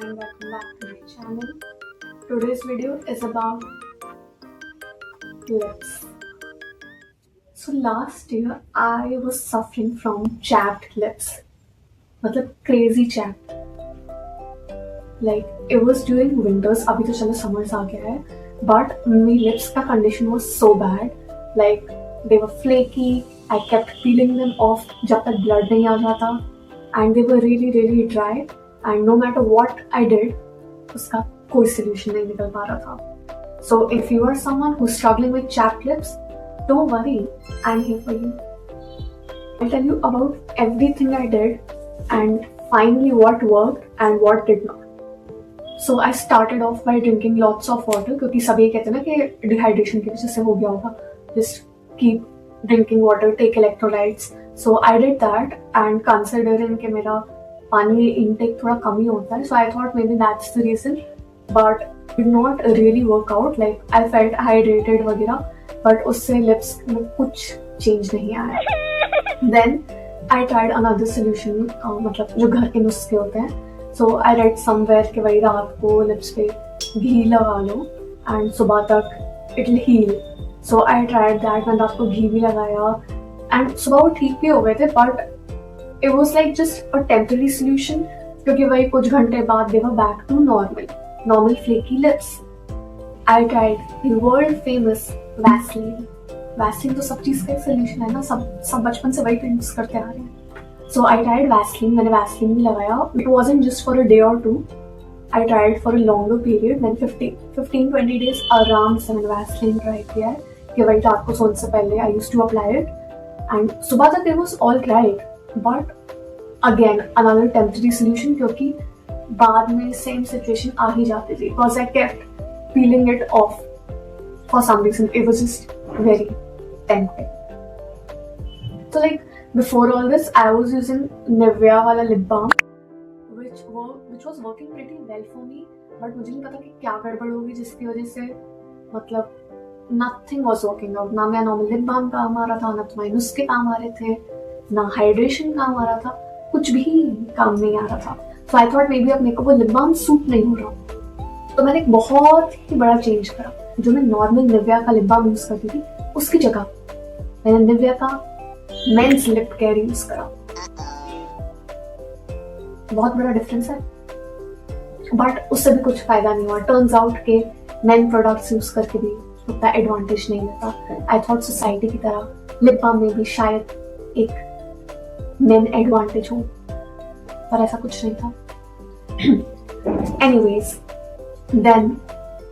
and welcome back to my channel. Today's video is about lips. So last year I was suffering from chapped lips. मतलब crazy chapped. Like it was during winters. अभी तो चलो summers आ गया है. But my lips का condition was so bad. Like they were flaky. I kept peeling them off जब तक blood नहीं आ जाता. And they were really dry. And no matter what I did, उसका कोई solution नहीं निकल पा रहा था. So if you are someone who's struggling with chapped lips, don't worry, I'm here for you. I'll tell you about everything I did and finally what worked and what did not. So I started off by drinking lots of water क्योंकि सभी कहते हैं ना कि dehydration की वजह से हो गया होगा. Just keep drinking water, take electrolytes. So I did that and considering कि मेरा पानी intake थोड़ा कम ही होता है, so I thought maybe that's the reason, but it did not really work out. Like I felt hydrated वगैरह, but उससे lips में कुछ change नहीं आया. Then I tried another solution, मतलब जो घर के नुस्खे होते हैं. So I read somewhere कि वही रात को lips पे घी लगा लो and सुबह तक it will heal. So I tried that. मैंने रात को घी भी लगाया and सुबह वो ठीक भी हो गए थे, but it was like just a temporary solution क्योंकि वही कुछ घंटे बाद they were back to normal flaky lips. I tried the world famous Vaseline. Vaseline तो सब चीज़ का एक solution है ना, सब बचपन से वही यूज करते आ रहे हैं. So I tried Vaseline. मैंने Vaseline भी लगाया. It wasn't just for a day or two. I tried for a longer period. मैंने 15-20 days आराम से मैंने Vaseline try किया है कि वही रात को सोने से पहले I used to apply it and सुबह तक it was all right. But again another temporary solution क्योंकि बाद में same situation आ ही जाती थी because I kept peeling it off for some reason. It was just very tempting. So like before all this I was using Nivea वाला lip balm which was working pretty well for me, but मुझे नहीं पता कि क्या गड़बड़ होगी जिसकी वजह से मतलब nothing was working out. ना मेरा normal lip balm काम आ रहा था, ना तुम्हारे नुस्खे काम आ रहे थे, ना हाइड्रेशन काम आ रहा था, कुछ भी काम नहीं आ रहा था. So I thought maybe अब मेरे को वो लिप बाम सूट नहीं हो रहा, तो मैंने एक बहुत ही बड़ा चेंज करा. जो मैं नॉर्मल निविया का लिप बाम यूज करती थी उसकी जगह मैंने निविया का मेंस लिप केयर यूज करा. बहुत बड़ा डिफरेंस है, बट उससे भी कुछ फायदा नहीं हुआ. टर्न्स आउट के मेन प्रोडक्ट्स यूज करके भी उतना एडवांटेज नहीं मिलता. आई थॉट सोसाइटी की तरह लिप बाम में भी शायद एक मेन एडवांटेज हो, पर ऐसा कुछ नहीं था. Anyways, then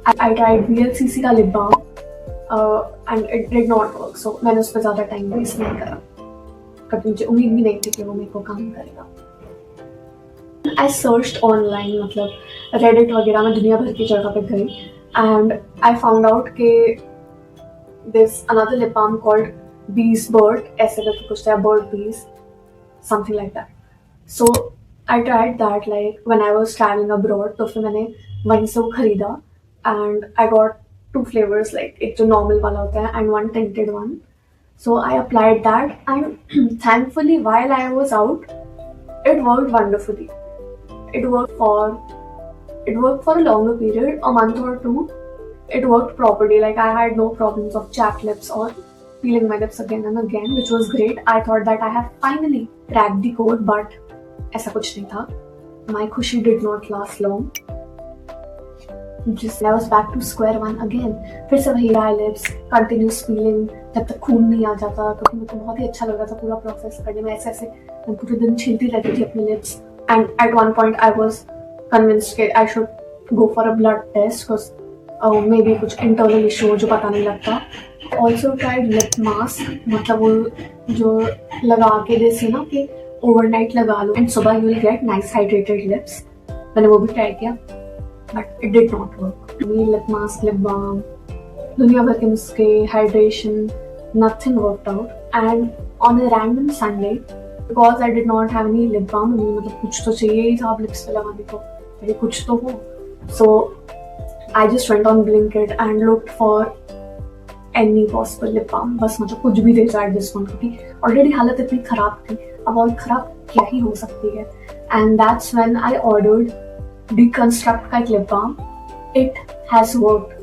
I tried VLCC का lip balm and it did not work. So मैंने उस पर ज़्यादा टाइम वेस्ट नहीं करा क्योंकि मुझे उम्मीद भी नहीं थी कि वो मेरे को काम करेगा. I searched online, मतलब Reddit वगैरह में दुनिया भर की जगह पे गई and I found out कि there's another lip balm called Bees Bird, ऐसे करके कुछ था, Bird Bees, something like that. So I tried that like when I was traveling abroad. तो फिर मैंने वहीं से वो खरीदा and I got 2 flavors, like एक जो normal वाला होता है and one tinted one. So I applied that and thankfully while I was out, it worked wonderfully. It worked for a longer period, a month or 2. It worked properly. Like I had no problems of chapped lips or peeling my lips again and again, which was great. I thought that I have finally cracked the code, but ऐसा कुछ नहीं था. My खुशी did not last long. Just I was back to square one again. फिर से वही dry lips, continuous peeling जब तक खून नहीं आ जाता, क्योंकि मुझे बहुत ही अच्छा लग रहा था पूरा प्रोसेस करने में. ऐसे मैं पूरे दिन छीलती रहती थी अपने lips. And at one point I was convinced that I should go for a blood test because maybe कुछ internal issue जो पता नहीं लगता. Also tried lip mask, मतलब वो जो लगा के जैसे ना कि overnight लगा लो and सुबह you will get nice hydrated lips. मैंने वो भी ट्राई किया but it did not work. Lip mask, lip balm, दुनिया भर के नुस्खे, hydration, nothing worked out. And on a random Sunday, because I did not have any lip balm, मतलब कुछ तो चाहिए ही था lips पे लगाने को, ताकि कुछ तो हो. So I just went on Blinkit and looked for any possible lip balm. बस मुझे कुछ भी दे जाए at this point, क्योंकि already हालत इतनी खराब थी, अब और खराब क्या ही हो सकती है. And that's when I ordered Deconstruct का एक lip balm, it has worked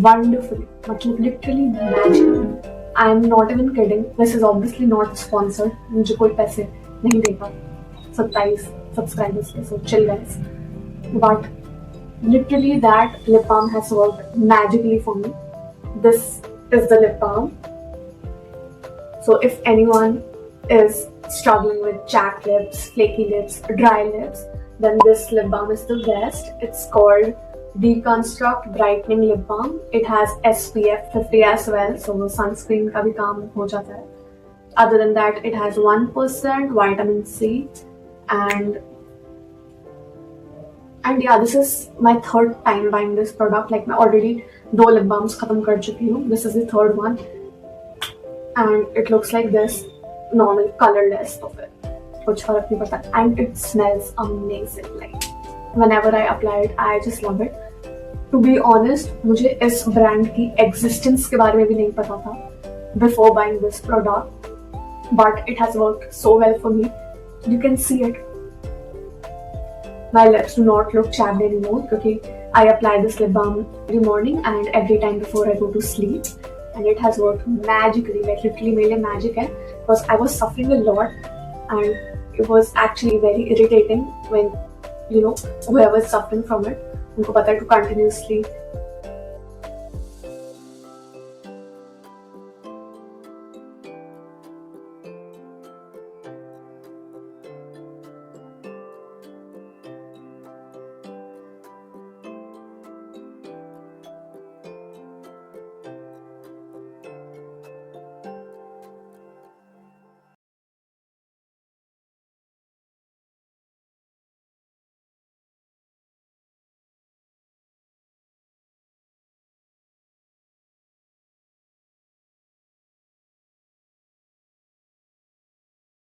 wonderfully, मतलब literally magically. I am not even kidding. This is obviously not sponsored. मुझे कोई पैसे नहीं देगा 27 subscribers के, so chill guys. But literally that lip balm has worked magically for me. This is the lip balm. So if anyone is struggling with chapped lips, flaky lips, dry lips, then this lip balm is the best. It's called Deconstruct Brightening Lip Balm. It has SPF 50 as well, so sunscreen का भी काम हो जाता है. Other than that, it has 1% vitamin C, and yeah, this is my third time buying this product. Like मैं already 2 lip balms खत्म कर चुकी हूँ. This is the third one, and it looks like this, normal colorless of it. कुछ फर्क नहीं पड़ता, and it smells amazing. Like whenever I apply it, I just love it. To be honest, मुझे इस ब्रांड की existence के बारे में भी नहीं पता था before buying this product, but it has worked so well for me. You can see it. My lips do not look chapped anymore because I apply this lip balm every morning and every time before I go to sleep, and it has worked magically. Like literally मेरे लिए magic है, because I was suffering a lot and it was actually very irritating when whoever is suffering from it, उनको पता है to continuously